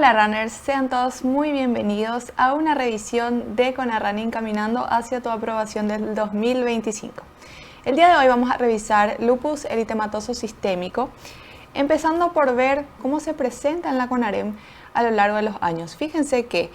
Hola runners, sean todos muy bienvenidos a una revisión de Conarunning caminando hacia tu aprobación del 2025. El día de hoy vamos a revisar lupus eritematoso sistémico, empezando por ver cómo se presenta en la CONAREM a lo largo de los años. Fíjense que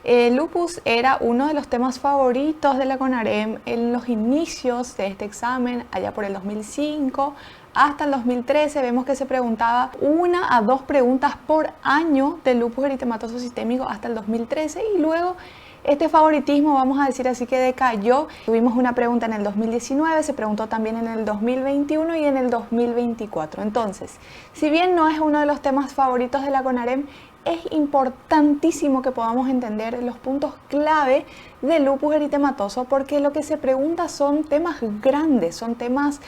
el lupus era uno de los temas favoritos de la CONAREM en los inicios de este examen, allá por el 2005 hasta el 2013. Vemos que se preguntaba 1 a 2 preguntas por año del lupus eritematoso sistémico hasta el 2013 y luego este favoritismo, vamos a decir así, que decayó. Tuvimos una pregunta en el 2019, se preguntó también en el 2021 y en el 2024. Entonces, si bien no es uno de los temas favoritos de la CONAREM, es importantísimo que podamos entender los puntos clave del lupus eritematoso, porque lo que se pregunta son temas grandes, son temas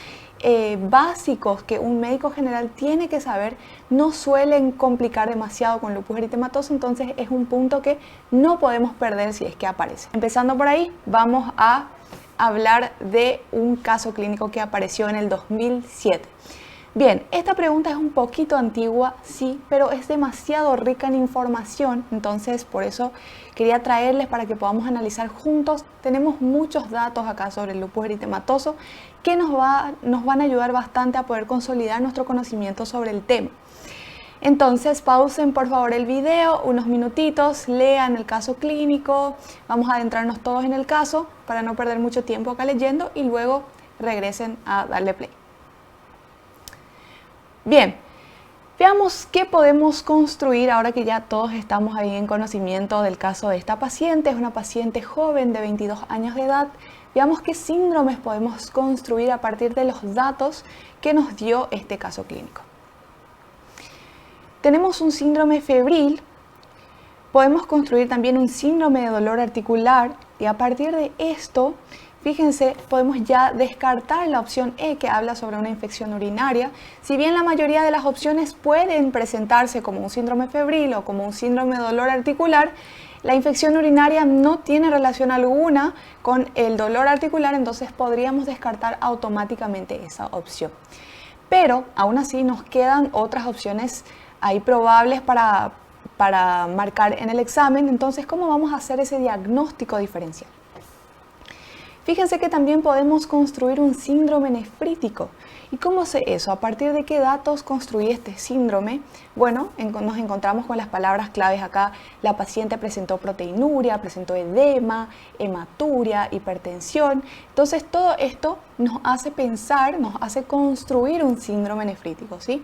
básicos que un médico general tiene que saber. No suelen complicar demasiado con lupus eritematoso, entonces es un punto que no podemos perder si es que aparece. Empezando por ahí, vamos a hablar de un caso clínico que apareció en el 2007. Bien, esta pregunta es un poquito antigua, sí, pero es demasiado rica en información, entonces por eso quería traerles para que podamos analizar juntos. Tenemos muchos datos acá sobre el lupus eritematoso que nos van a ayudar bastante a poder consolidar nuestro conocimiento sobre el tema. Entonces pausen por favor el video unos minutitos, lean el caso clínico, vamos a adentrarnos todos en el caso para no perder mucho tiempo acá leyendo y luego regresen a darle play. Bien, veamos qué podemos construir ahora que ya todos estamos ahí en conocimiento del caso de esta paciente. Es una paciente joven de 22 años de edad. Veamos qué síndromes podemos construir a partir de los datos que nos dio este caso clínico. Tenemos un síndrome febril, podemos construir también un síndrome de dolor articular y a partir de esto, fíjense, podemos ya descartar la opción E que habla sobre una infección urinaria. Si bien la mayoría de las opciones pueden presentarse como un síndrome febril o como un síndrome de dolor articular, la infección urinaria no tiene relación alguna con el dolor articular, entonces podríamos descartar automáticamente esa opción. Pero aún así nos quedan otras opciones ahí probables para marcar en el examen. Entonces, ¿cómo vamos a hacer ese diagnóstico diferencial? Fíjense que también podemos construir un síndrome nefrítico. ¿Y cómo sé eso? ¿A partir de qué datos construí este síndrome? Bueno, nos encontramos con las palabras claves acá. La paciente presentó proteinuria, presentó edema, hematuria, hipertensión. Entonces todo esto nos hace pensar, nos hace construir un síndrome nefrítico, ¿sí?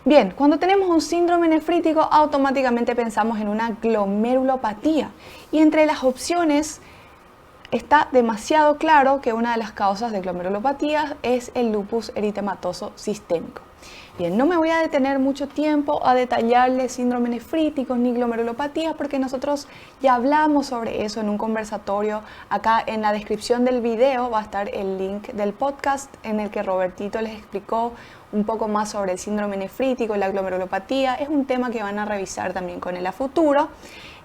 Bien, cuando tenemos un síndrome nefrítico, automáticamente pensamos en una glomerulopatía. Y entre las opciones está demasiado claro que una de las causas de glomerulopatía es el lupus eritematoso sistémico. Bien, no me voy a detener mucho tiempo a detallarles síndromes nefríticos ni glomerulopatías porque nosotros ya hablamos sobre eso en un conversatorio. Acá en la descripción del video va a estar el link del podcast en el que Robertito les explicó un poco más sobre el síndrome nefrítico y la glomerulopatía. Es un tema que van a revisar también con él a futuro.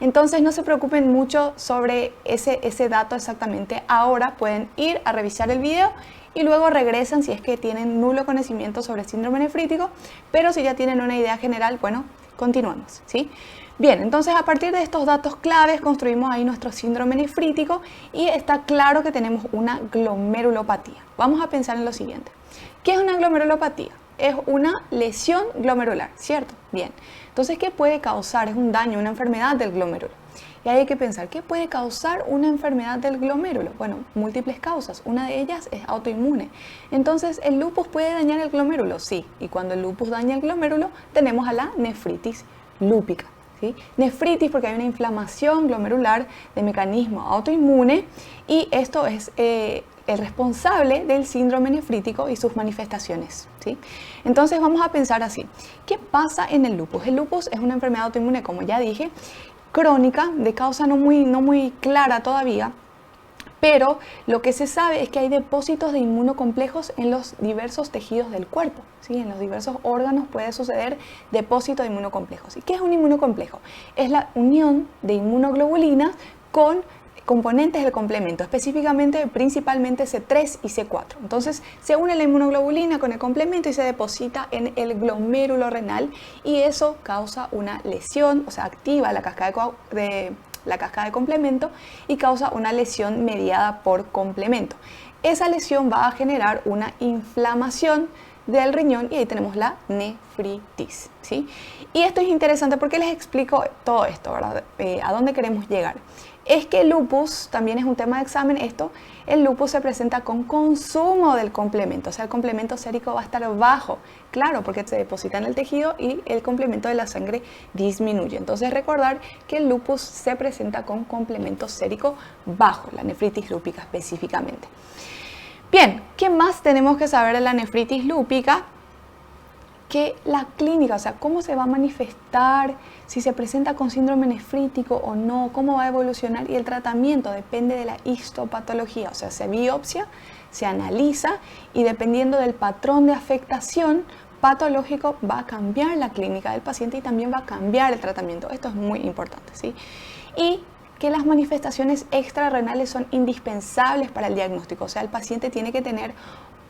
Entonces no se preocupen mucho sobre ese dato exactamente. Ahora pueden ir a revisar el video y luego regresan si es que tienen nulo conocimiento sobre el síndrome nefrítico, pero si ya tienen una idea general, bueno, continuamos, ¿sí? Bien, entonces a partir de estos datos claves construimos ahí nuestro síndrome nefrítico y está claro que tenemos una glomerulopatía. Vamos a pensar en lo siguiente. ¿Qué es una glomerulopatía? Es una lesión glomerular, ¿cierto? Bien, entonces ¿qué puede causar? Es un daño, una enfermedad del glomérulo. Y ahí hay que pensar, ¿qué puede causar una enfermedad del glomérulo? Bueno, múltiples causas. Una de ellas es autoinmune. Entonces, ¿el lupus puede dañar el glomérulo? Sí. Y cuando el lupus daña el glomérulo, tenemos a la nefritis lúpica, ¿sí? Nefritis porque hay una inflamación glomerular de mecanismo autoinmune y esto es el responsable del síndrome nefrítico y sus manifestaciones, ¿sí? Entonces vamos a pensar así. ¿Qué pasa en el lupus? El lupus es una enfermedad autoinmune, como ya dije, crónica, de causa no muy clara todavía, pero lo que se sabe es que hay depósitos de inmunocomplejos en los diversos tejidos del cuerpo, ¿sí? En los diversos órganos puede suceder depósito de inmunocomplejos. ¿Y qué es un inmunocomplejo? Es la unión de inmunoglobulinas con componentes del complemento, específicamente, principalmente C3 y C4. Entonces, se une la inmunoglobulina con el complemento y se deposita en el glomérulo renal y eso causa una lesión, o sea, activa la cascada de complemento y causa una lesión mediada por complemento. Esa lesión va a generar una inflamación del riñón y ahí tenemos la nefritis, ¿sí? Y esto es interesante porque les explico todo esto, ¿verdad? ¿A dónde queremos llegar? Es que el lupus, también es un tema de examen el lupus se presenta con consumo del complemento, o sea, el complemento sérico va a estar bajo, claro, porque se deposita en el tejido y el complemento de la sangre disminuye. Entonces recordar que el lupus se presenta con complemento sérico bajo, la nefritis lúpica específicamente. Bien, ¿qué más tenemos que saber de la nefritis lúpica? Que la clínica, o sea, cómo se va a manifestar, si se presenta con síndrome nefrítico o no, cómo va a evolucionar y el tratamiento depende de la histopatología, o sea, se biopsia, se analiza y dependiendo del patrón de afectación patológico va a cambiar la clínica del paciente y también va a cambiar el tratamiento. Esto es muy importante, ¿sí? Y que las manifestaciones extrarrenales son indispensables para el diagnóstico, o sea, el paciente tiene que tener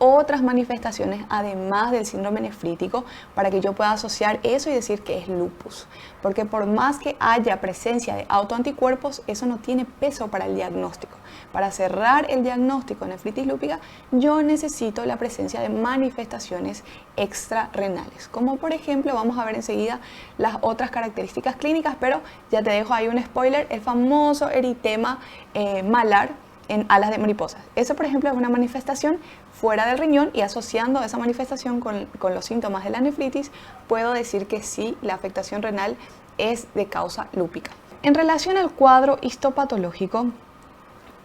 otras manifestaciones además del síndrome nefrítico para que yo pueda asociar eso y decir que es lupus, porque por más que haya presencia de autoanticuerpos, eso no tiene peso para el diagnóstico. Para cerrar el diagnóstico de nefritis lúpica, yo necesito la presencia de manifestaciones extrarrenales, como por ejemplo, vamos a ver enseguida las otras características clínicas, pero ya te dejo ahí un spoiler, el famoso eritema malar en alas de mariposas. Eso, por ejemplo, es una manifestación fuera del riñón y asociando esa manifestación con los síntomas de la nefritis, puedo decir que sí, la afectación renal es de causa lúpica. En relación al cuadro histopatológico,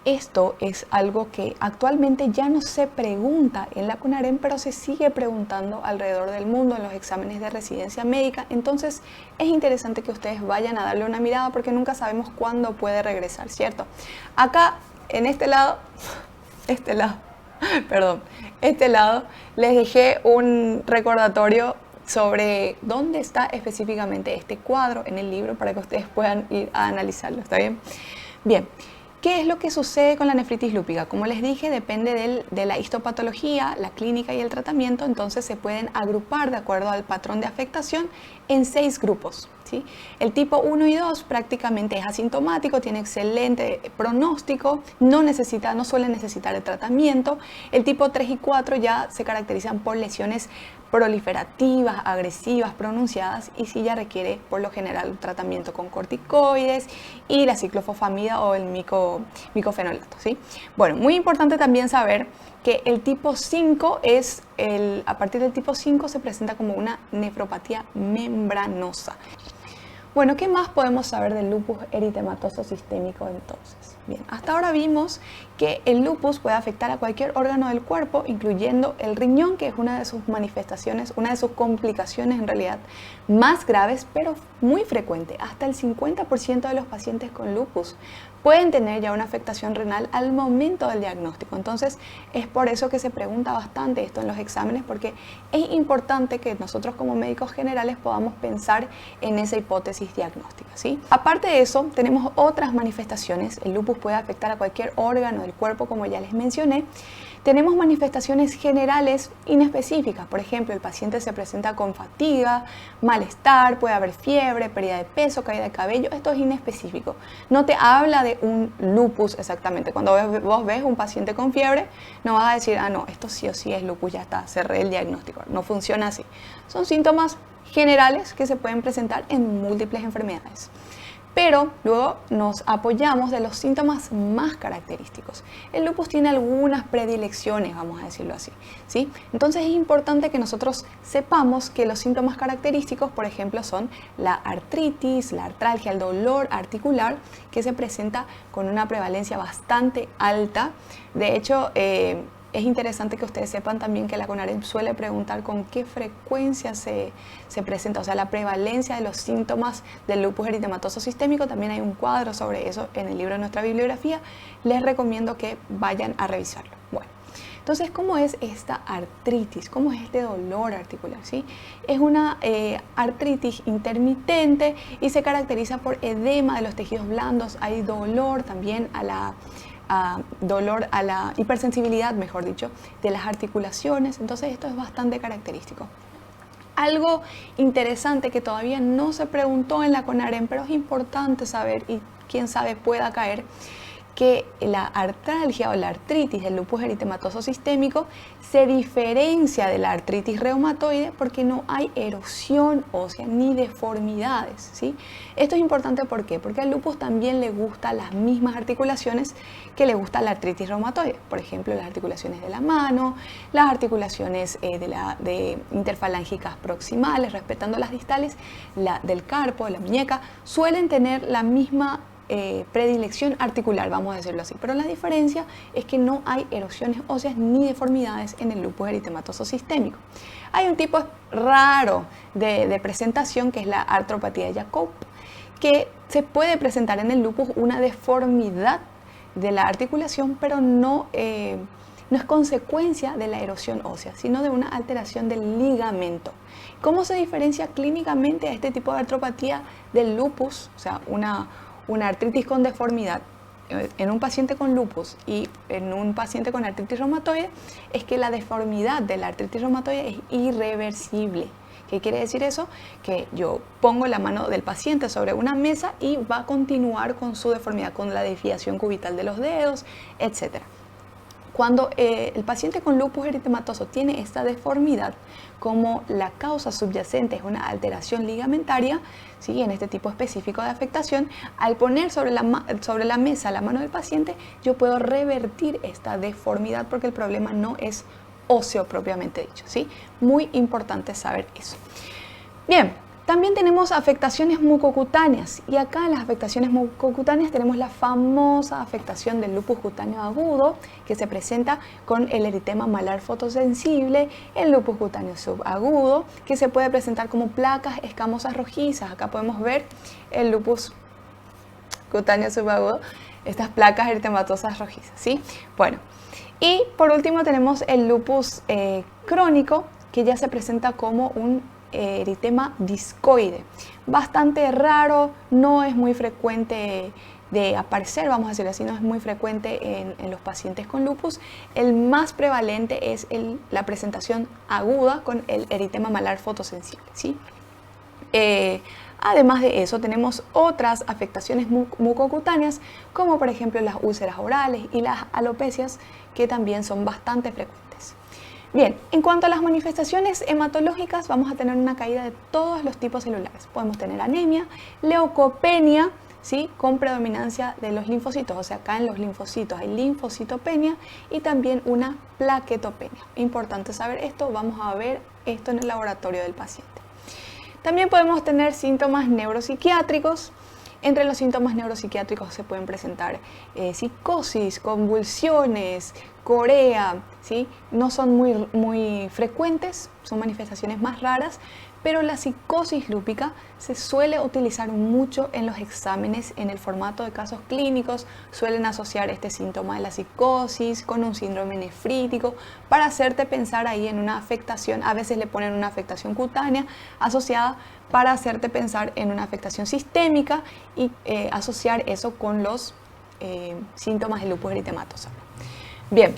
esto es algo que actualmente ya no se pregunta en la CUNAREM, pero se sigue preguntando alrededor del mundo en los exámenes de residencia médica. Entonces es interesante que ustedes vayan a darle una mirada porque nunca sabemos cuándo puede regresar, ¿cierto? Acá, en este lado, les dejé un recordatorio sobre dónde está específicamente este cuadro en el libro para que ustedes puedan ir a analizarlo, ¿está bien? Bien. ¿Qué es lo que sucede con la nefritis lúpica? Como les dije, depende de la histopatología, la clínica y el tratamiento, entonces se pueden agrupar de acuerdo al patrón de afectación en 6 grupos, ¿sí? El tipo 1 y 2 prácticamente es asintomático, tiene excelente pronóstico, no suele necesitar el tratamiento. El tipo 3 y 4 ya se caracterizan por lesiones proliferativas, agresivas, pronunciadas y sí ya requiere por lo general un tratamiento con corticoides y la ciclofosfamida o el micofenolato, ¿sí? Bueno, muy importante también saber que el tipo 5 a partir del tipo 5 se presenta como una nefropatía membranosa. Bueno, ¿qué más podemos saber del lupus eritematoso sistémico entonces? Bien, hasta ahora vimos que el lupus puede afectar a cualquier órgano del cuerpo, incluyendo el riñón, que es una de sus manifestaciones, una de sus complicaciones en realidad más graves, pero muy frecuente. Hasta el 50% de los pacientes con lupus pueden tener ya una afectación renal al momento del diagnóstico. Entonces, es por eso que se pregunta bastante esto en los exámenes, porque es importante que nosotros como médicos generales podamos pensar en esa hipótesis diagnóstica, ¿sí? Aparte de eso, tenemos otras manifestaciones. El lupus puede afectar a cualquier órgano del cuerpo, como ya les mencioné. Tenemos manifestaciones generales inespecíficas. Por ejemplo, el paciente se presenta con fatiga, malestar, puede haber fiebre, pérdida de peso, caída de cabello. Esto es inespecífico. No te habla de un lupus exactamente. Cuando vos ves un paciente con fiebre, no vas a decir, no, esto sí o sí es lupus, ya está, cerré el diagnóstico. No funciona así. Son síntomas generales que se pueden presentar en múltiples enfermedades. Pero luego nos apoyamos de los síntomas más característicos. El lupus tiene algunas predilecciones, vamos a decirlo así, ¿sí? Entonces es importante que nosotros sepamos que los síntomas característicos, por ejemplo, son la artritis, la artralgia, el dolor articular, que se presenta con una prevalencia bastante alta. De hecho, es interesante que ustedes sepan también que la CONAREM suele preguntar con qué frecuencia se presenta, o sea, la prevalencia de los síntomas del lupus eritematoso sistémico. También hay un cuadro sobre eso en el libro de nuestra bibliografía. Les recomiendo que vayan a revisarlo. Bueno, Entonces, ¿cómo es esta artritis? ¿Cómo es este dolor articular? ¿Sí? Es una artritis intermitente y se caracteriza por edema de los tejidos blandos. Hay dolor también a la hipersensibilidad, mejor dicho, de las articulaciones. Entonces, esto es bastante característico. Algo interesante que todavía no se preguntó en la CONAREM, pero es importante saber y quién sabe pueda caer, que la artralgia o la artritis del lupus eritematoso sistémico se diferencia de la artritis reumatoide porque no hay erosión ósea ni deformidades, ¿sí? Esto es importante, ¿por qué? Porque al lupus también le gustan las mismas articulaciones que le gusta la artritis reumatoide. Por ejemplo, las articulaciones de la mano, las articulaciones de interfalángicas proximales, respetando las distales, del carpo, de la muñeca, suelen tener la misma predilección articular, vamos a decirlo así, pero la diferencia es que no hay erosiones óseas ni deformidades en el lupus eritematoso sistémico. Hay un tipo raro de presentación que es la artropatía de Jacob, que se puede presentar en el lupus una deformidad de la articulación, pero no es consecuencia de la erosión ósea, sino de una alteración del ligamento. ¿Cómo se diferencia clínicamente a este tipo de artropatía del lupus? O sea, una artritis con deformidad en un paciente con lupus y en un paciente con artritis reumatoide, es que la deformidad de la artritis reumatoide es irreversible. ¿Qué quiere decir eso? Que yo pongo la mano del paciente sobre una mesa y va a continuar con su deformidad, con la desviación cubital de los dedos, etc. Cuando el paciente con lupus eritematoso tiene esta deformidad, como la causa subyacente es una alteración ligamentaria, ¿sí? En este tipo específico de afectación, al poner sobre la mesa la mano del paciente, yo puedo revertir esta deformidad porque el problema no es óseo propiamente dicho, ¿sí? Muy importante saber eso. Bien. También tenemos afectaciones mucocutáneas, y acá en las afectaciones mucocutáneas tenemos la famosa afectación del lupus cutáneo agudo, que se presenta con el eritema malar fotosensible, el lupus cutáneo subagudo, que se puede presentar como placas escamosas rojizas. Acá podemos ver el lupus cutáneo subagudo, estas placas eritematosas rojizas, ¿sí? Bueno, y por último tenemos el lupus crónico, que ya se presenta como un eritema discoide, bastante raro, no es muy frecuente de aparecer, vamos a decirlo así, no es muy frecuente en los pacientes con lupus. El más prevalente es la presentación aguda con el eritema malar fotosensible, ¿sí? Además de eso, tenemos otras afectaciones mucocutáneas, como por ejemplo las úlceras orales y las alopecias, que también son bastante frecuentes. Bien, en cuanto a las manifestaciones hematológicas, vamos a tener una caída de todos los tipos celulares. Podemos tener anemia, leucopenia, ¿sí? Con predominancia de los linfocitos, o sea, acá en los linfocitos hay linfocitopenia y también una plaquetopenia. Importante saber esto, vamos a ver esto en el laboratorio del paciente. También podemos tener síntomas neuropsiquiátricos. Entre los síntomas neuropsiquiátricos se pueden presentar psicosis, convulsiones, corea, ¿sí? No son muy frecuentes, son manifestaciones más raras, pero la psicosis lúpica se suele utilizar mucho en los exámenes en el formato de casos clínicos. Suelen asociar este síntoma de la psicosis con un síndrome nefrítico para hacerte pensar ahí en una afectación. A veces le ponen una afectación cutánea asociada para hacerte pensar en una afectación sistémica y asociar eso con los síntomas de lupus eritematoso. Bien,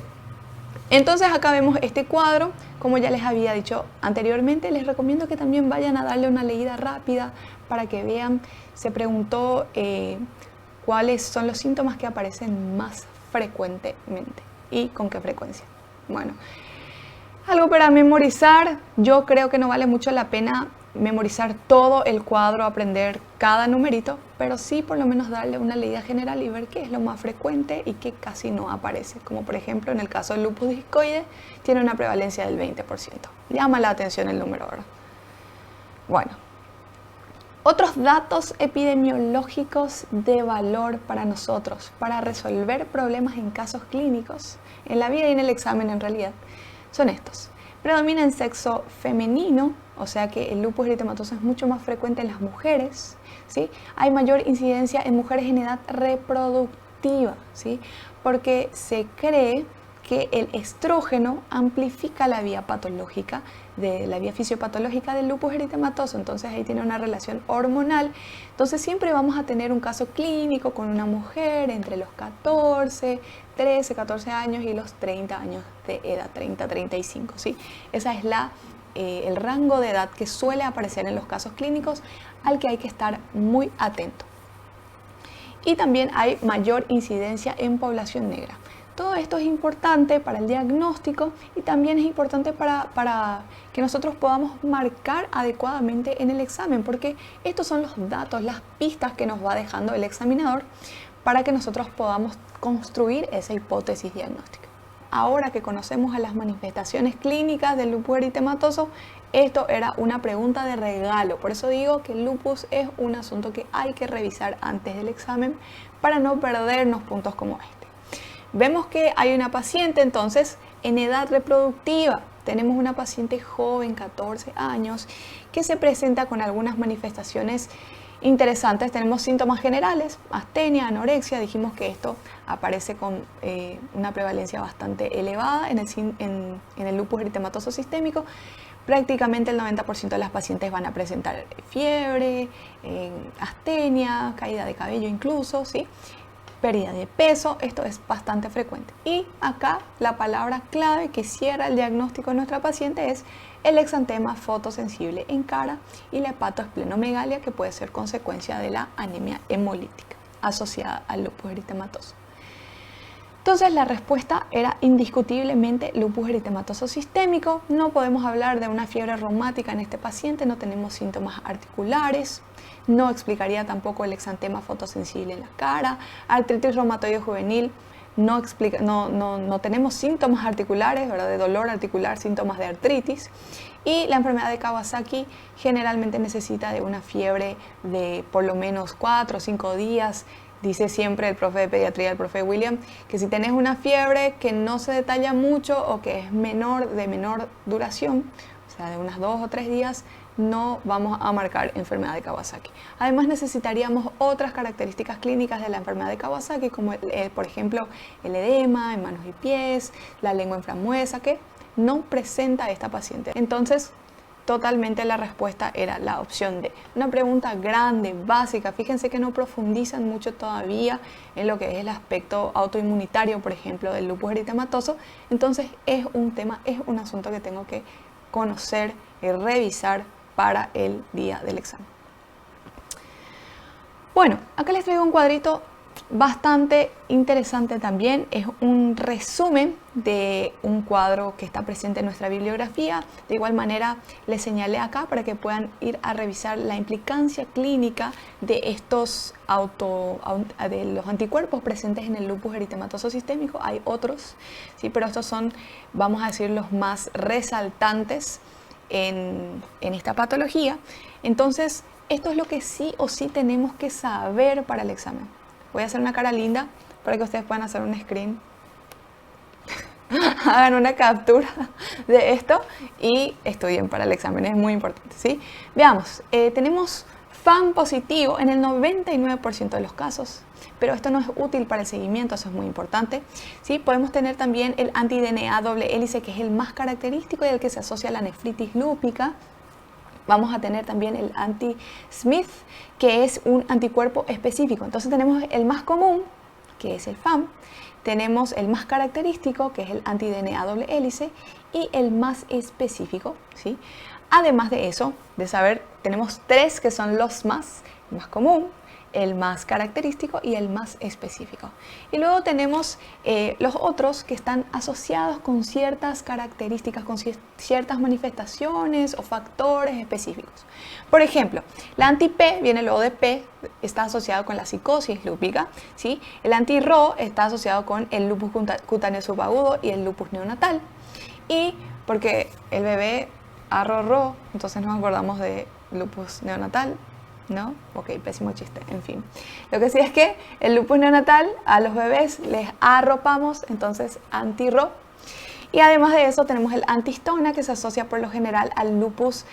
entonces acá vemos este cuadro. Como ya les había dicho anteriormente, les recomiendo que también vayan a darle una leída rápida para que vean. Se preguntó cuáles son los síntomas que aparecen más frecuentemente y con qué frecuencia. Bueno, algo para memorizar. Yo creo que no vale mucho la pena memorizar todo el cuadro, aprender cada numerito, pero sí por lo menos darle una leída general y ver qué es lo más frecuente y qué casi no aparece. Como por ejemplo en el caso del lupus discoide, tiene una prevalencia del 20%. Llama la atención el número, ¿verdad? Bueno, otros datos epidemiológicos de valor para nosotros, para resolver problemas en casos clínicos, en la vida y en el examen en realidad, son estos. Predomina en sexo femenino, o sea que el lupus eritematoso es mucho más frecuente en las mujeres, ¿sí? Hay mayor incidencia en mujeres en edad reproductiva, ¿sí? Porque se cree que el estrógeno amplifica la vía patológica, la vía fisiopatológica del lupus eritematoso. Entonces ahí tiene una relación hormonal. Entonces siempre vamos a tener un caso clínico con una mujer entre los 13, 14 años y los 30 años de edad, 30-35, ¿sí? Esa es el rango de edad que suele aparecer en los casos clínicos al que hay que estar muy atento. Y también hay mayor incidencia en población negra. Todo esto es importante para el diagnóstico y también es importante para que nosotros podamos marcar adecuadamente en el examen, porque estos son los datos, las pistas que nos va dejando el examinador para que nosotros podamos construir esa hipótesis diagnóstica. Ahora que conocemos a las manifestaciones clínicas del lupus eritematoso, esto era una pregunta de regalo. Por eso digo que el lupus es un asunto que hay que revisar antes del examen para no perdernos puntos como este. Vemos que hay una paciente entonces en edad reproductiva. Tenemos una paciente joven, 14 años, que se presenta con algunas manifestaciones interesantes. Tenemos síntomas generales, astenia, anorexia. Dijimos que esto aparece con una prevalencia bastante elevada en el lupus eritematoso sistémico. Prácticamente el 90% de las pacientes van a presentar fiebre, astenia, caída de cabello incluso, ¿sí? Pérdida de peso, esto es bastante frecuente. Y acá la palabra clave que cierra el diagnóstico de nuestra paciente es el exantema fotosensible en cara y la hepatoesplenomegalia, que puede ser consecuencia de la anemia hemolítica asociada al lupus eritematoso. Entonces la respuesta era indiscutiblemente lupus eritematoso sistémico. No podemos hablar de una fiebre reumática en este paciente, no tenemos síntomas articulares, no explicaría tampoco el exantema fotosensible en la cara, artritis reumatoide juvenil, no tenemos síntomas articulares, ¿verdad? De dolor articular, síntomas de artritis. Y la enfermedad de Kawasaki generalmente necesita de una fiebre de por lo menos 4 o 5 días. Dice siempre el profe de pediatría, el profe William, que si tenés una fiebre que no se detalla mucho o que es de menor duración, o sea, de unas 2 o 3 días, no vamos a marcar enfermedad de Kawasaki. Además necesitaríamos otras características clínicas de la enfermedad de Kawasaki, como por ejemplo el edema en manos y pies, la lengua inframuesa, que no presenta esta paciente. Entonces, totalmente la respuesta era la opción D. Una pregunta grande, básica. Fíjense que no profundizan mucho todavía en lo que es el aspecto autoinmunitario, por ejemplo, del lupus eritematoso. Entonces es un tema, es un asunto que tengo que conocer y revisar para el día del examen. Bueno, acá les traigo un cuadrito bastante interesante también. Es un resumen de un cuadro que está presente en nuestra bibliografía. De igual manera les señalé acá para que puedan ir a revisar la implicancia clínica de de los anticuerpos presentes en el lupus eritematoso sistémico. Hay otros, ¿sí? Pero estos son, vamos a decir, los más resaltantes en esta patología. Entonces, esto es lo que sí o sí tenemos que saber para el examen. Voy a hacer una cara linda para que ustedes puedan hacer un screen. Hagan una captura de esto y estudien para el examen, es muy importante, ¿sí? Veamos, tenemos FAM positivo en el 99% de los casos, pero esto no es útil para el seguimiento, eso es muy importante, ¿sí? Podemos tener también el anti-DNA doble hélice, que es el más característico y el que se asocia a la nefritis lúpica. Vamos a tener también el anti-Smith, que es un anticuerpo específico. Entonces tenemos el más común, que es el FAM, tenemos el más característico, que es el anti-DNA doble hélice, y el más específico, ¿sí? Además de eso, de saber, tenemos 3 que son los más, el más común, el más característico y el más específico. Y luego tenemos los otros que están asociados con ciertas características, con ciertas manifestaciones o factores específicos. Por ejemplo, la anti-P, viene luego de P, está asociado con la psicosis lúpica, ¿sí? El anti-Rho está asociado con el lupus cutáneo subagudo y el lupus neonatal. Y porque el bebé arro-ro, entonces nos acordamos de lupus neonatal, ¿no? Ok, pésimo chiste, en fin. Lo que sí es que el lupus neonatal a los bebés les arropamos, entonces anti-Rho. Y además de eso tenemos el antistona, que se asocia por lo general al lupus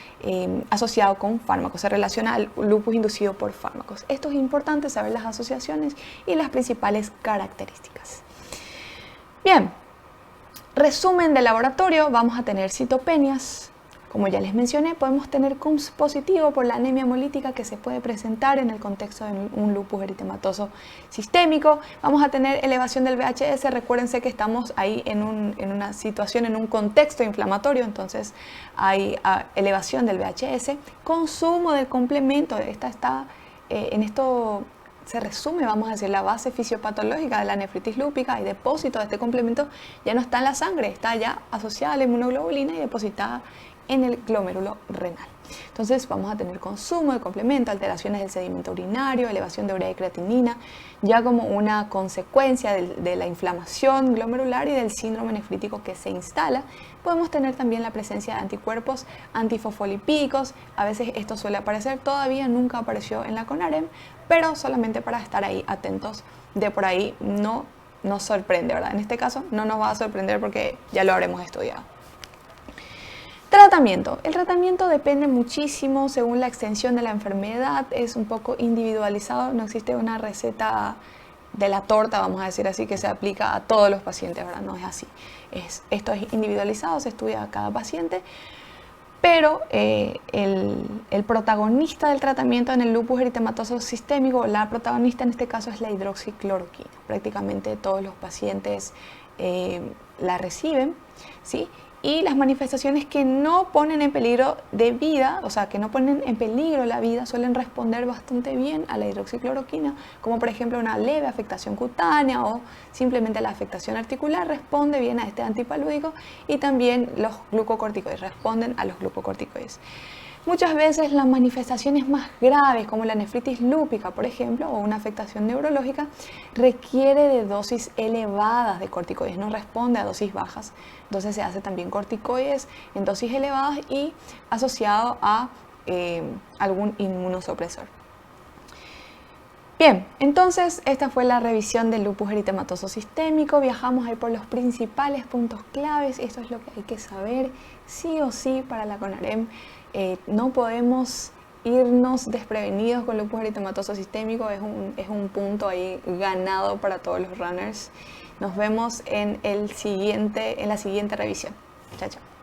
asociado con fármacos, se relaciona al lupus inducido por fármacos. Esto es importante, saber las asociaciones y las principales características. Bien, Resumen de laboratorio, vamos a tener citopenias. Como ya les mencioné, podemos tener CUMS positivo por la anemia hemolítica que se puede presentar en el contexto de un lupus eritematoso sistémico. Vamos a tener elevación del VHS. Recuérdense que estamos ahí en una situación, en un contexto inflamatorio, entonces hay elevación del VHS. Consumo del complemento, en esto se resume, vamos a decir, la base fisiopatológica de la nefritis lúpica, y depósito de este complemento ya no está en la sangre, está ya asociada a la inmunoglobulina y depositada en el glomérulo renal. Entonces vamos a tener consumo de complemento, alteraciones del sedimento urinario, elevación de urea y creatinina, ya como una consecuencia de la inflamación glomerular y del síndrome nefrítico que se instala. Podemos tener también la presencia de anticuerpos antifosfolipídicos. A veces esto suele aparecer, todavía nunca apareció en la CONAREM, pero solamente para estar ahí atentos. De por ahí no nos sorprende, ¿verdad? En este caso no nos va a sorprender porque ya lo habremos estudiado. Tratamiento. El tratamiento depende muchísimo según la extensión de la enfermedad, es un poco individualizado, no existe una receta de la torta, vamos a decir así, que se aplica a todos los pacientes, ¿verdad? No es así. Esto es individualizado, se estudia a cada paciente, pero el protagonista del tratamiento en el lupus eritematoso sistémico, la protagonista en este caso es la hidroxicloroquina. Prácticamente todos los pacientes la reciben, ¿sí? Y las manifestaciones que no ponen en peligro de vida, o sea, que no ponen en peligro la vida, suelen responder bastante bien a la hidroxicloroquina, como por ejemplo una leve afectación cutánea o simplemente la afectación articular responde bien a este antipalúdico, y también los glucocorticoides responden a los glucocorticoides. Muchas veces las manifestaciones más graves, como la nefritis lúpica, por ejemplo, o una afectación neurológica, requiere de dosis elevadas de corticoides, no responde a dosis bajas. Entonces se hace también corticoides en dosis elevadas y asociado a algún inmunosupresor. Bien, entonces esta fue la revisión del lupus eritematoso sistémico. Viajamos ahí por los principales puntos claves. Esto es lo que hay que saber sí o sí para la CONAREM. No podemos irnos desprevenidos con lupus eritematoso sistémico, es un punto ahí ganado para todos los runners. Nos vemos en la siguiente revisión. Chao, chao.